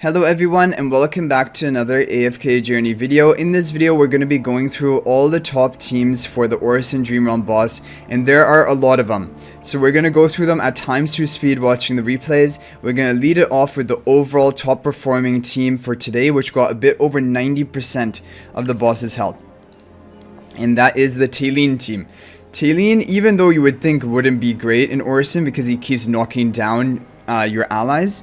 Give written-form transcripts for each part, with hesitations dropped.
Hello everyone and welcome back to another AFK journey video. In this video we're going to be going through all the top teams for the Orson Dream Realm boss, and there are a lot of them. So we're going to go through them at times 2 speed watching the replays. We're going to lead it off with the overall top performing team for today, which got a bit over 90% of the boss's health. And that is the Talene team. Talene, even though you would think wouldn't be great in Orson because he keeps knocking down your allies,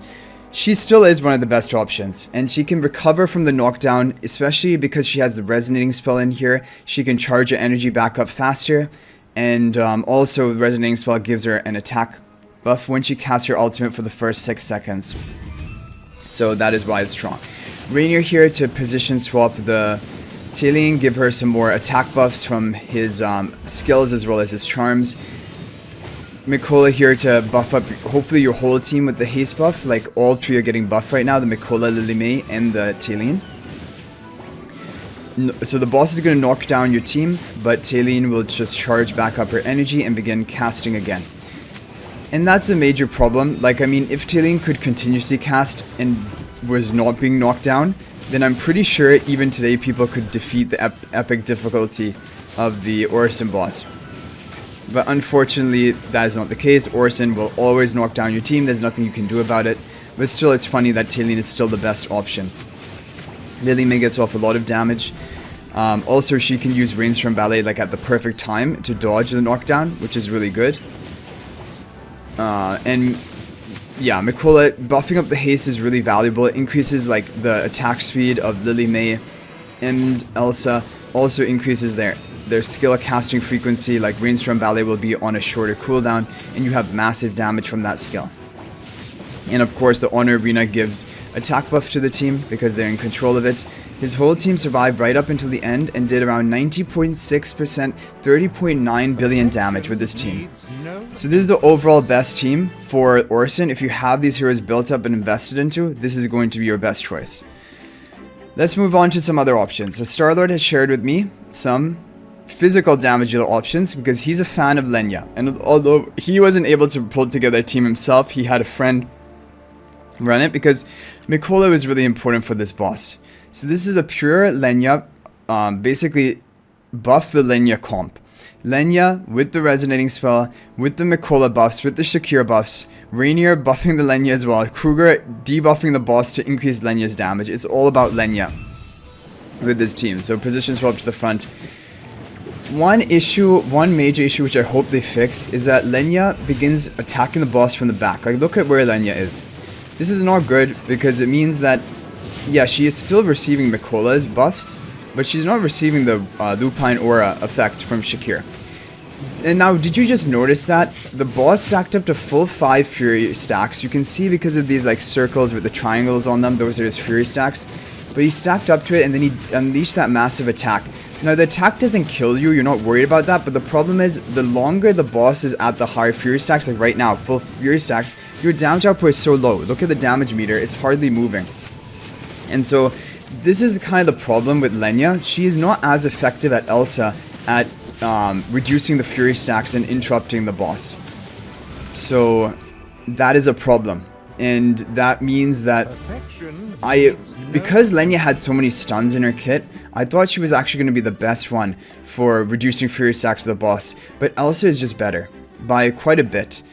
she still is one of the best options, and she can recover from the knockdown, especially because she has the resonating spell in here. She can charge her energy back up faster, and also the resonating spell gives her an attack buff when she casts her ultimate for the first 6 seconds. So that is why it's strong. Rainier here to position swap the Talene, give her some more attack buffs from his skills as well as his charms. Mikola here to buff up hopefully your whole team with the haste buff. Like all three are getting buffed right now, the Mikola, Lily May, and the Talene. So the boss is going to knock down your team, but Talene will just charge back up her energy and begin casting again. And that's a major problem. Like, I mean, if Talene could continuously cast and was not being knocked down, then I'm pretty sure even today people could defeat the epic difficulty of the Orson boss. But unfortunately, that is not the case. Orson will always knock down your team. There's nothing you can do about it. But still, it's funny that Talene is still the best option. Lily May gets off a lot of damage. Also, she can use Rainstorm Ballet like at the perfect time to dodge the knockdown, which is really good. And yeah, Mikola, buffing up the haste is really valuable. It increases like the attack speed of Lily May, and Elsa also increases their skill casting frequency. Like Rainstorm Ballet will be on a shorter cooldown, and you have massive damage from that skill. And of course, the Honor Arena gives attack buff to the team because they're in control of it. His whole team survived right up until the end and did around 90.6%, 30.9 billion damage with this team. So this is the overall best team for Orson. If you have these heroes built up and invested into, this is going to be your best choice. Let's move on to some other options. So Starlord has shared with me some physical damage dealer options because he's a fan of Lenya, and although he wasn't able to pull together a team himself, he had a friend run it because Mikola is really important for this boss. So this is a pure Lenya, basically buff the Lenya comp. Lenya with the resonating spell, with the Mikola buffs, with the Shakira buffs, Rainier buffing the Lenya as well, Kruger debuffing the boss to increase Lenya's damage. It's all about Lenya with this team. So position swap to the front. One major issue which I hope they fix is that Lenya begins attacking the boss from the back. Like, look at where Lenya is. This is not good because it means that, yeah, she is still receiving Mikola's buffs, but she's not receiving the Lupine Aura effect from Shakir. And now, did you just notice that? The boss stacked up to full 5 Fury stacks. You can see because of these like circles with the triangles on them, those are his Fury stacks. But he stacked up to it and then he unleashed that massive attack. Now, the attack doesn't kill you, you're not worried about that, but the problem is, the longer the boss is at the higher Fury stacks, like right now, full Fury stacks, your damage output is so low. Look at the damage meter, it's hardly moving. And so, this is kind of the problem with Lenya. She is not as effective at Elsa at reducing the Fury stacks and interrupting the boss. So, that is a problem. And that means that because Lenya had so many stuns in her kit, I thought she was actually going to be the best one for reducing Fury stacks to the boss, but Elsa is just better by quite a bit.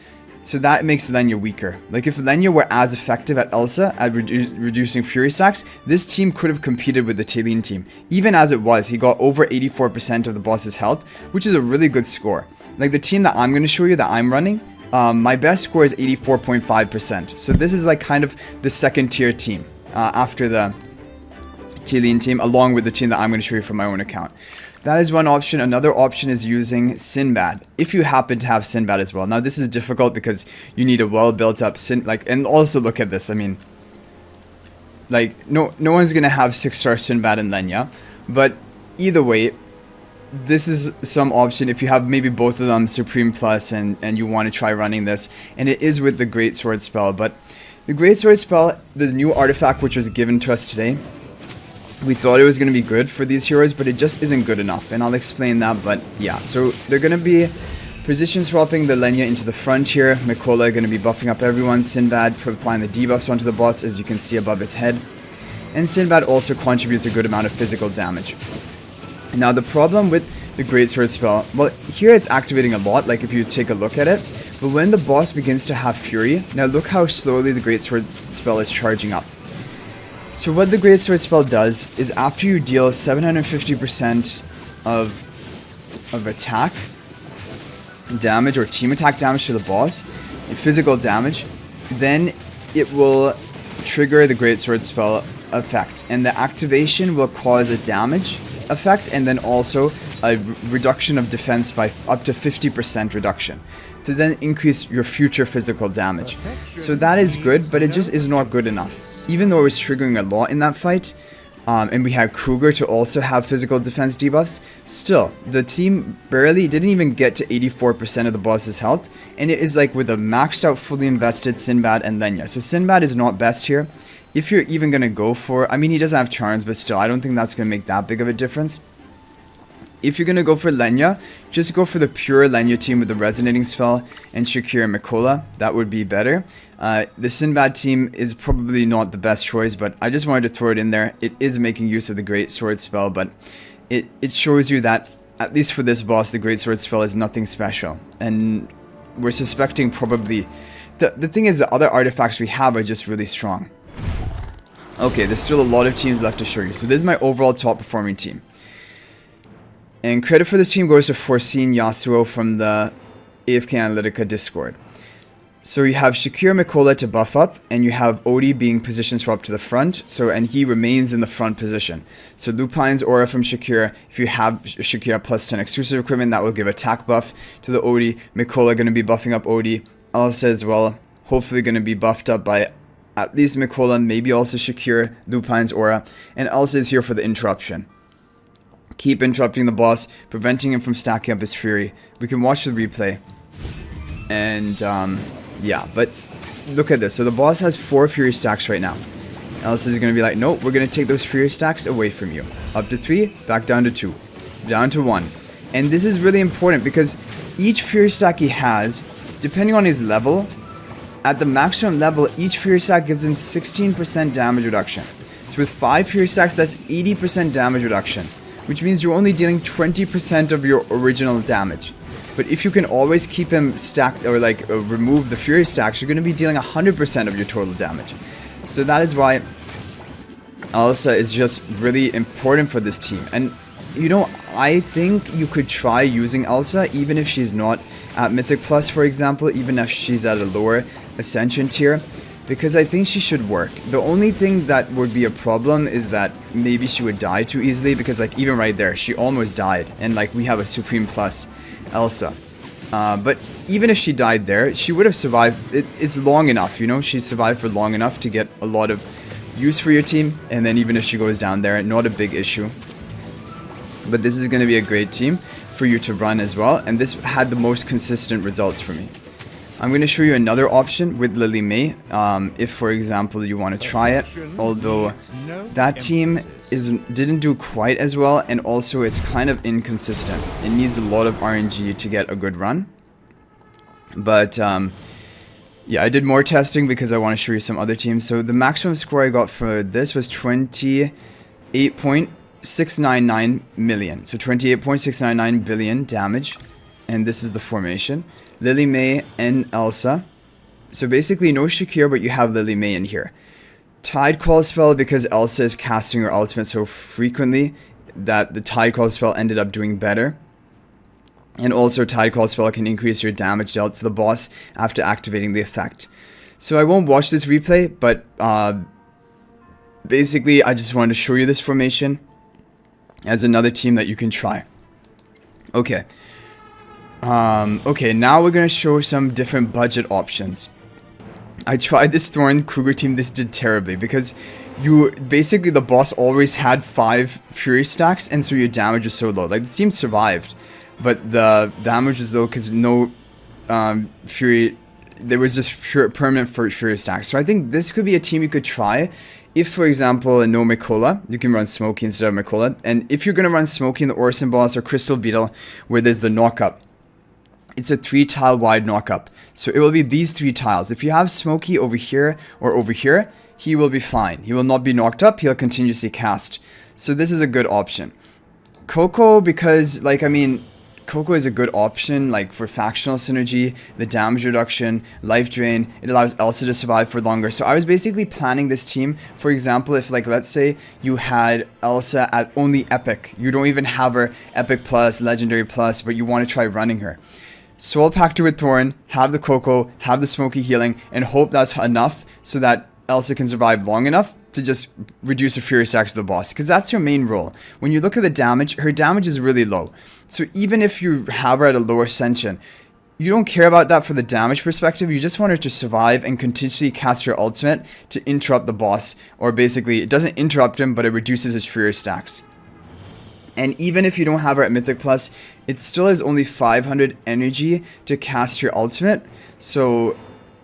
So that makes Lenya weaker. Like if Lenya were as effective at Elsa at reducing Fury stacks, this team could have competed with the Talene team. Even as it was, he got over 84% of the boss's health, which is a really good score. Like the team that I'm going to show you that I'm running, my best score is 84.5%. So this is like kind of the second tier team after the Talene team, along with the team that I'm going to show you from my own account. That is one option. Another option is using Sinbad, if you happen to have Sinbad as well. Now this is difficult because you need a well built up and also look at this. I mean, like no one's going to have 6-star Sinbad and Lenya, but either way, this is some option if you have maybe both of them Supreme Plus and you want to try running this, and it is with the Great Sword spell. But the Great Sword spell, the new artifact which was given to us today, we thought it was going to be good for these heroes, but it just isn't good enough, and I'll explain that. But yeah, so they're going to be Position swapping the Lenya into the front here. Mikola going to be buffing up everyone. Sinbad applying the debuffs onto the boss, as you can see above his head. And Sinbad also contributes a good amount of physical damage. Now the problem with the Greatsword spell, well, here it's activating a lot, like if you take a look at it. But when the boss begins to have Fury, now look how slowly the Greatsword spell is charging up. So what the Greatsword spell does is after you deal 750% of attack damage or team attack damage to the boss, physical damage, then it will trigger the Greatsword spell effect, and the activation will cause a damage effect and then also a reduction of defense by up to 50% reduction to then increase your future physical damage. So that is good, but it just is not good enough. Even though it was triggering a lot in that fight, and we had Kruger to also have physical defense debuffs, still, the team barely didn't even get to 84% of the boss's health, and it is like with a maxed out, fully invested Sinbad and Lenya. So Sinbad is not best here. If you're even going to go for, I mean, he doesn't have charms, but still, I don't think that's going to make that big of a difference. If you're going to go for Lenya, just go for the pure Lenya team with the resonating spell and Shakira and Mikola. That would be better. The Sinbad team is probably not the best choice, but I just wanted to throw it in there. It is making use of the Great Sword spell, but it shows you that, at least for this boss, the Great Sword spell is nothing special. And we're suspecting probably... The thing is, the other artifacts we have are just really strong. Okay, there's still a lot of teams left to show you. So this is my overall top performing team. And credit for this team goes to Foreseen Yasuo from the AFK Analytica Discord. So you have Shakira Mikola to buff up, and you have Odie being position swapped to the front, and he remains in the front position. So Lupine's aura from Shakira, if you have Shakira plus 10 exclusive equipment, that will give attack buff to the Odie. Mikola going to be buffing up Odie. Elsa as well, hopefully going to be buffed up by at least Mikola, maybe also Shakira, Lupine's aura, and Elsa is here for the interruption. Keep interrupting the boss, preventing him from stacking up his fury. We can watch the replay. And, yeah, but look at this. So the boss has 4 fury stacks right now. Elsa is going to be like, nope, we're going to take those fury stacks away from you. Up to 3, back down to 2, down to 1. And this is really important because each fury stack he has, depending on his level, at the maximum level, each Fury stack gives him 16% damage reduction. So with 5 Fury stacks, that's 80% damage reduction, which means you're only dealing 20% of your original damage. But if you can always keep him stacked, or like remove the Fury stacks, you're going to be dealing 100% of your total damage. So that is why Alsa is just really important for this team. And, you know, I think you could try using Elsa, even if she's not at Mythic Plus, for example, even if she's at a lower Ascension tier, because I think she should work. The only thing that would be a problem is that maybe she would die too easily, because like even right there, she almost died, and like we have a Supreme Plus Elsa. But even if she died there, she would have survived. It's long enough, you know, she survived for long enough to get a lot of use for your team, and then even if she goes down there, not a big issue. But this is going to be a great team for you to run as well, and this had the most consistent results for me. I'm going to show you another option with Lily May, if for example you want to try it, although that team didn't do quite as well, and also it's kind of inconsistent. It needs a lot of RNG to get a good run. But yeah, I did more testing because I want to show you some other teams. So the maximum score I got for this was 28.699 million. So 28.699 billion damage. And this is the formation. Lily May and Elsa. So basically no Shakira, but you have Lily May in here. Tide Call spell, because Elsa is casting her ultimate so frequently that the Tide Call spell ended up doing better. And also Tide Call spell can increase your damage dealt to the boss after activating the effect. So I won't watch this replay, but basically I just wanted to show you this formation as another team that you can try. Okay. Okay, now we're going to show some different budget options. I tried this Thoran Kruger team. This did terribly because basically the boss always had 5 Fury stacks, and so your damage was so low. Like, the team survived, but the damage was low because no Fury, there was just permanent Fury stacks. So I think this could be a team you could try. If, for example, no Mikola, you can run Smokey instead of Mikola. And if you're going to run Smokey in the Orson boss or Crystal Beetle, where there's the knockup, it's a 3-tile wide knockup. So it will be these 3 tiles. If you have Smokey over here or over here, he will be fine. He will not be knocked up. He'll continuously cast. So this is a good option. Koko, because, like, I mean, Koko is a good option, like, for factional synergy, the damage reduction, life drain. It allows Elsa to survive for longer. So I was basically planning this team, for example, if, like, let's say you had Elsa at only Epic. You don't even have her Epic Plus, Legendary Plus, but you want to try running her. Soul Pact her with Thoran, have the Koko, have the Smokey healing, and hope that's enough so that Elsa can survive long enough to just reduce her Fury stacks to the boss, because that's your main role. When you look at the damage, her damage is really low. So even if you have her at a lower ascension, you don't care about that for the damage perspective. You just want her to survive and continuously cast her ultimate to interrupt the boss, or basically it doesn't interrupt him, but it reduces his Fury stacks. And even if you don't have her at Mythic Plus, it still has only 500 energy to cast your ultimate. So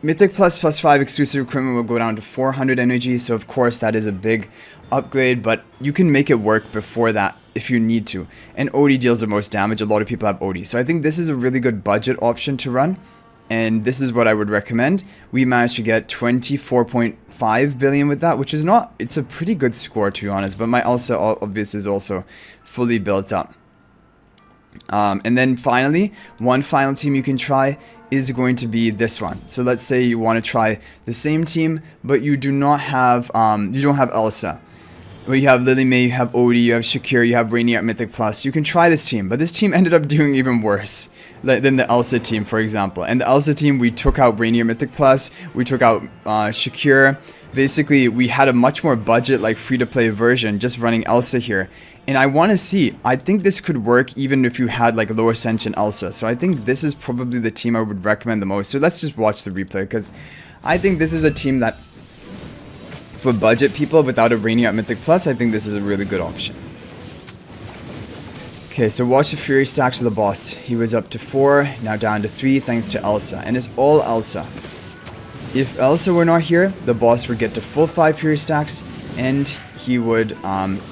Mythic Plus plus 5 exclusive equipment will go down to 400 energy. So of course that is a big upgrade, but you can make it work before that if you need to. And Odie deals the most damage. A lot of people have Odie. So I think this is a really good budget option to run. And this is what I would recommend. We managed to get 24.5 billion with that, which is not, it's a pretty good score to be honest, but my Elsa obviously is also fully built up. And then finally, one final team you can try is going to be this one. So let's say you want to try the same team, but you do not have, you don't have Elsa. Well, you have Lily May, you have Odie, you have Shakir, you have Rainier at Mythic Plus. You can try this team, but this team ended up doing even worse than the Elsa team, for example. And the Elsa team, we took out Rainier Mythic Plus, we took out Shakir. Basically, we had a much more budget, like free-to-play version, just running Elsa here. And I want to see, I think this could work even if you had like low ascension Elsa. So I think this is probably the team I would recommend the most. So let's just watch the replay, because I think this is a team that, for budget people without a Rainier at Mythic Plus, I think this is a really good option. Okay, so watch the Fury stacks of the boss. He was up to 4, now down to 3 thanks to Elsa. And it's all Elsa. If Elsa were not here, the boss would get to full 5 Fury stacks, and he would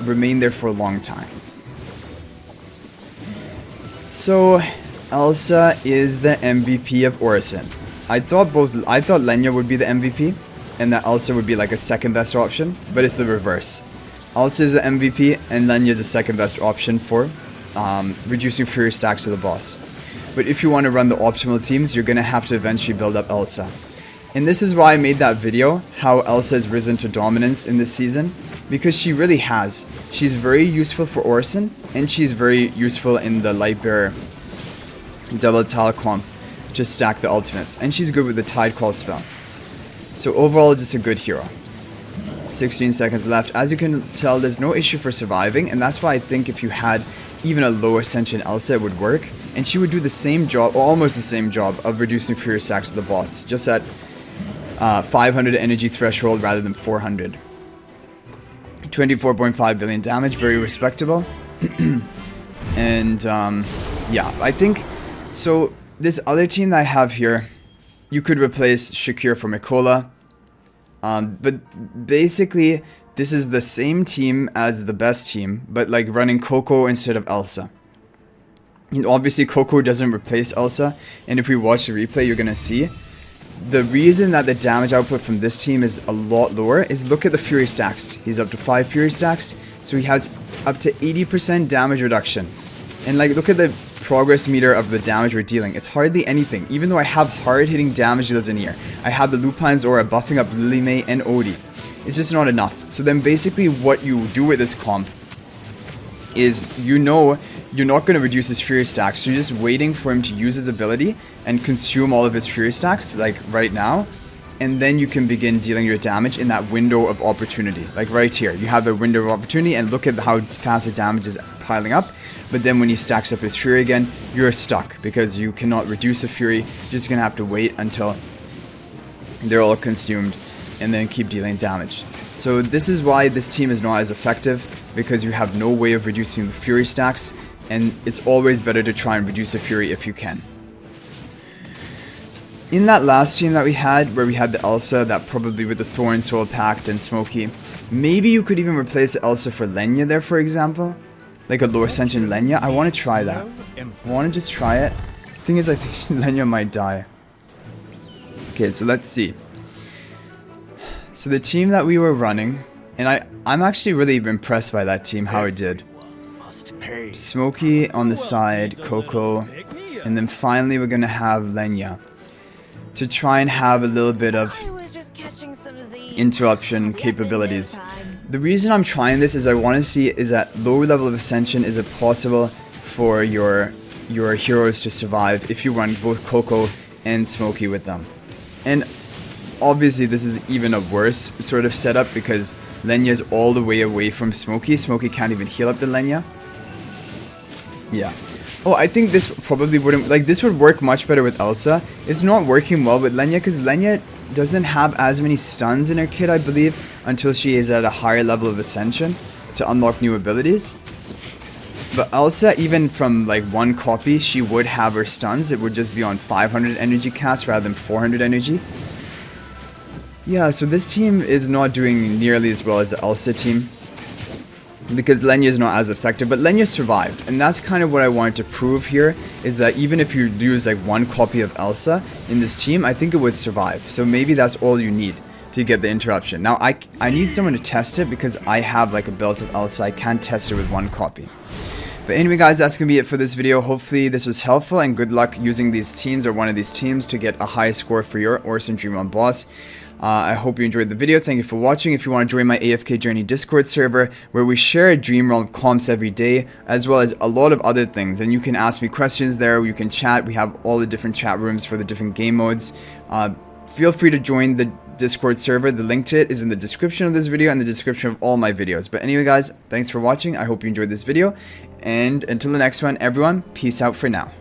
remain there for a long time. So Elsa is the MVP of Orson. I thought Lenya would be the MVP, and that Elsa would be like a second best option, but it's the reverse. Elsa is the MVP, and Lenya is the second best option for reducing Fury stacks to the boss. But if you want to run the optimal teams, you're going to have to eventually build up Elsa. And this is why I made that video, how Elsa has risen to dominance in this season, because she really has. She's very useful for Orson, and she's very useful in the Lightbearer double tile comp to stack the ultimates, and she's good with the Tide Call spell. So overall, just a good hero. 16 seconds left. As you can tell, there's no issue for surviving, and that's why I think if you had even a low ascension Elsa, it would work, and she would do the same job, or almost the same job, of reducing Fury stacks to the boss, just at 500 energy threshold rather than 400. 24.5 billion damage, very respectable. And yeah, I think so. This other team that I have here, you could replace Shakir for Mikola, but basically this is the same team as the best team, but like running Koko instead of Elsa. And obviously Koko doesn't replace Elsa, and if we watch the replay, you're gonna see the reason that the damage output from this team is a lot lower is look at the Fury stacks. He's up to 5 Fury stacks, so he has up to 80% damage reduction. And like, look at the progress meter of the damage we're dealing. It's hardly anything, even though I have hard-hitting damage dealers in here. I have the Lupine's Aura buffing up Lily May and Odie. It's just not enough. So then basically what you do with this comp is, you know, you're not going to reduce his Fury stacks, so you're just waiting for him to use his ability and consume all of his Fury stacks, like right now, and then you can begin dealing your damage in that window of opportunity. Like right here, you have the window of opportunity, and look at how fast the damage is piling up, but then when he stacks up his Fury again, you're stuck, because you cannot reduce the Fury. You're just going to have to wait until they're all consumed, and then keep dealing damage. So this is why this team is not as effective, because you have no way of reducing the Fury stacks, and it's always better to try and reduce the Fury if you can. In that last team that we had, where we had the Elsa, that probably with the Thoran, Soul Pact, and Smokey, maybe you could even replace the Elsa for Lenya there, for example. Like a low ascension Lenya. I want to try that. I want to just try it. Thing is, I think Lenya might die. Okay, so let's see. So the team that we were running, and I'm actually really impressed by that team, how it did. Smokey on the side, Koko, and then finally we're gonna have Lenya to try and have a little bit of interruption capabilities. The reason I'm trying this is I want to see is that lower level of ascension, is it possible for your heroes to survive if you run both Koko and Smokey with them. And obviously this is even a worse sort of setup because Lenya is all the way away from Smokey. Smokey can't even heal up the Lenya. Yeah. Oh, I think this probably wouldn't, like, this would work much better with Elsa. It's not working well with Lenya because Lenya doesn't have as many stuns in her kit, I believe, until she is at a higher level of ascension to unlock new abilities. But Elsa, even from like one copy, she would have her stuns. It would just be on 500 energy cast rather than 400 energy. Yeah, so this team is not doing nearly as well as the Elsa team, because Lenya is not as effective, but Lenya survived, and that's kind of what I wanted to prove here, is that even if you use like one copy of Elsa in this team, I think it would survive. So maybe that's all you need to get the interruption. Now I need someone to test it because I have like a belt of Elsa. I can't test it with one copy. But anyway guys, that's gonna be it for this video. Hopefully this was helpful, and good luck using these teams or one of these teams to get a high score for your Orson Dream Run boss. I hope you enjoyed the video. Thank you for watching. If you want to join my AFK Journey Discord server, where we share Dream Realm comps every day, as well as a lot of other things, and you can ask me questions there, you can chat, we have all the different chat rooms for the different game modes. Feel free to join the Discord server. The link to it is in the description of this video and the description of all my videos. But anyway guys, thanks for watching. I hope you enjoyed this video, and until the next one, everyone, peace out for now.